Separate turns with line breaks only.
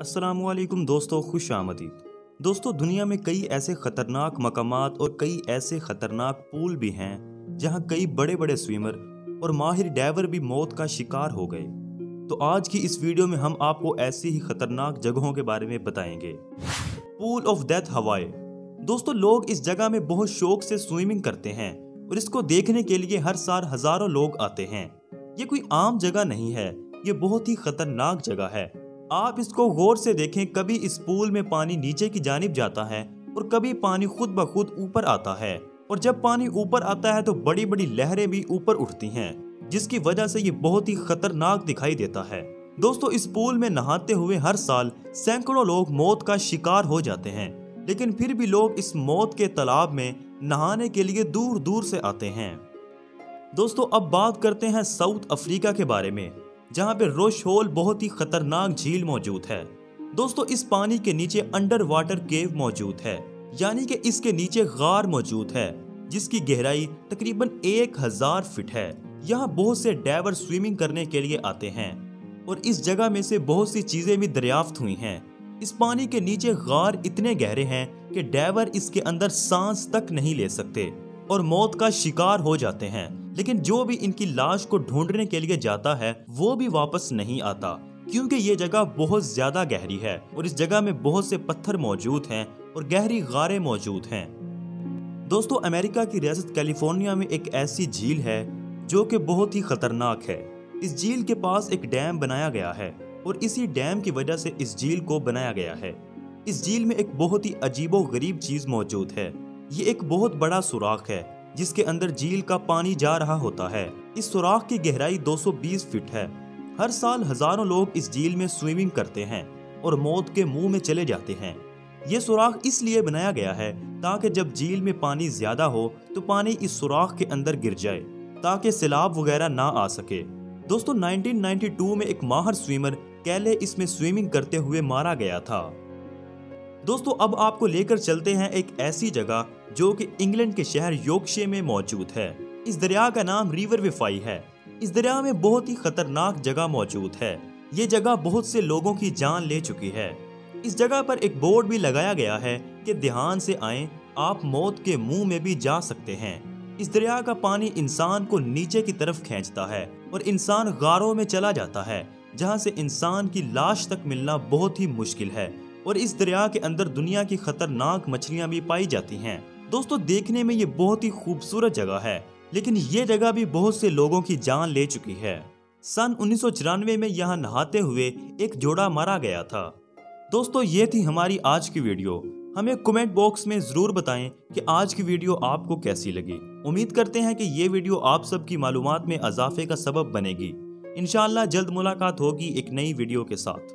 अस्सलाम वालेकुम दोस्तों, खुश आमदीद। दोस्तों, दुनिया में कई ऐसे ख़तरनाक मकामात और कई ऐसे ख़तरनाक पूल भी हैं जहां कई बड़े बड़े स्विमर और माहिर डाइवर भी मौत का शिकार हो गए। तो आज की इस वीडियो में हम आपको ऐसी ही ख़तरनाक जगहों के बारे में बताएंगे। पूल ऑफ डेथ हवाई। दोस्तों, लोग इस जगह में बहुत शौक से स्विमिंग करते हैं और इसको देखने के लिए हर साल हज़ारों लोग आते हैं। ये कोई आम जगह नहीं है, ये बहुत ही खतरनाक जगह है। आप इसको गौर से देखें, कभी इस पूल में पानी नीचे की जानिब जाता है और कभी पानी खुद ब खुद ऊपर आता है, और जब पानी ऊपर आता है तो बड़ी बड़ी लहरें भी ऊपर उठती हैं, जिसकी वजह से ये बहुत ही खतरनाक दिखाई देता है। दोस्तों, इस पूल में नहाते हुए हर साल सैकड़ों लोग मौत का शिकार हो जाते हैं, लेकिन फिर भी लोग इस मौत के तालाब में नहाने के लिए दूर दूर से आते हैं। दोस्तों, अब बात करते हैं साउथ अफ्रीका के बारे में, जहां पे रोश होल बहुत ही खतरनाक झील मौजूद है। दोस्तों, इस पानी के नीचे अंडर वाटर केव मौजूद है, यानी कि इसके नीचे गार मौजूद है जिसकी गहराई तकरीबन 1000 फीट है। यहाँ बहुत से डाइवर स्विमिंग करने के लिए आते हैं और इस जगह में से बहुत सी चीजें भी दरियाफ्त हुई हैं। इस पानी के नीचे गार इतने गहरे हैं कि डाइवर इसके अंदर सांस तक नहीं ले सकते और मौत का शिकार हो जाते हैं, लेकिन जो भी इनकी लाश को ढूंढने के लिए जाता है वो भी वापस नहीं आता, क्योंकि ये जगह बहुत ज्यादा गहरी है और इस जगह में बहुत से पत्थर मौजूद हैं और गहरी गारें मौजूद हैं। दोस्तों, अमेरिका की रियासत कैलिफोर्निया में एक ऐसी झील है जो कि बहुत ही खतरनाक है। इस झील के पास एक डैम बनाया गया है और इसी डैम की वजह से इस झील को बनाया गया है। इस झील में एक बहुत ही अजीबो गरीब चीज मौजूद है। ये एक बहुत बड़ा सुराख है जिसके अंदर झील का पानी जा रहा होता है। इस सुराख की गहराई 220 फीट है। हर साल हजारों लोग इस झील में स्विमिंग करते हैं और मौत के मुंह में चले जाते हैं। ये सुराख इसलिए बनाया गया है ताकि जब झील में पानी ज्यादा हो तो पानी इस सुराख के अंदर गिर जाए ताकि सैलाब वगैरह ना आ सके। दोस्तों, 1992 में एक माहिर स्विमर कैले इसमें स्विमिंग करते हुए मारा गया था। दोस्तों, अब आपको लेकर चलते हैं एक ऐसी जगह जो कि इंग्लैंड के शहर यॉर्कशायर में मौजूद है। इस दरिया का नाम रिवर वेफाई है। इस दरिया में बहुत ही खतरनाक जगह मौजूद है। ये जगह बहुत से लोगों की जान ले चुकी है। इस जगह पर एक बोर्ड भी लगाया गया है कि ध्यान से आएं, आप मौत के मुंह में भी जा सकते हैं। इस दरिया का पानी इंसान को नीचे की तरफ खींचता है और इंसान गारों में चला जाता है, जहां से इंसान की लाश तक मिलना बहुत ही मुश्किल है। और इस दरिया के अंदर दुनिया की खतरनाक मछलियां भी पाई जाती हैं। दोस्तों, देखने में ये बहुत ही खूबसूरत जगह है, लेकिन ये जगह भी बहुत से लोगों की जान ले चुकी है। सन 1994 में यहाँ नहाते हुए एक जोड़ा मारा गया था। दोस्तों, ये थी हमारी आज की वीडियो। हमें कमेंट बॉक्स में जरूर बताएं कि आज की वीडियो आपको कैसी लगी। उम्मीद करते हैं कि ये वीडियो आप सबकी मालूमात में इजाफे का सबब बनेगी। इंशाअल्लाह जल्द मुलाकात होगी एक नई वीडियो के साथ।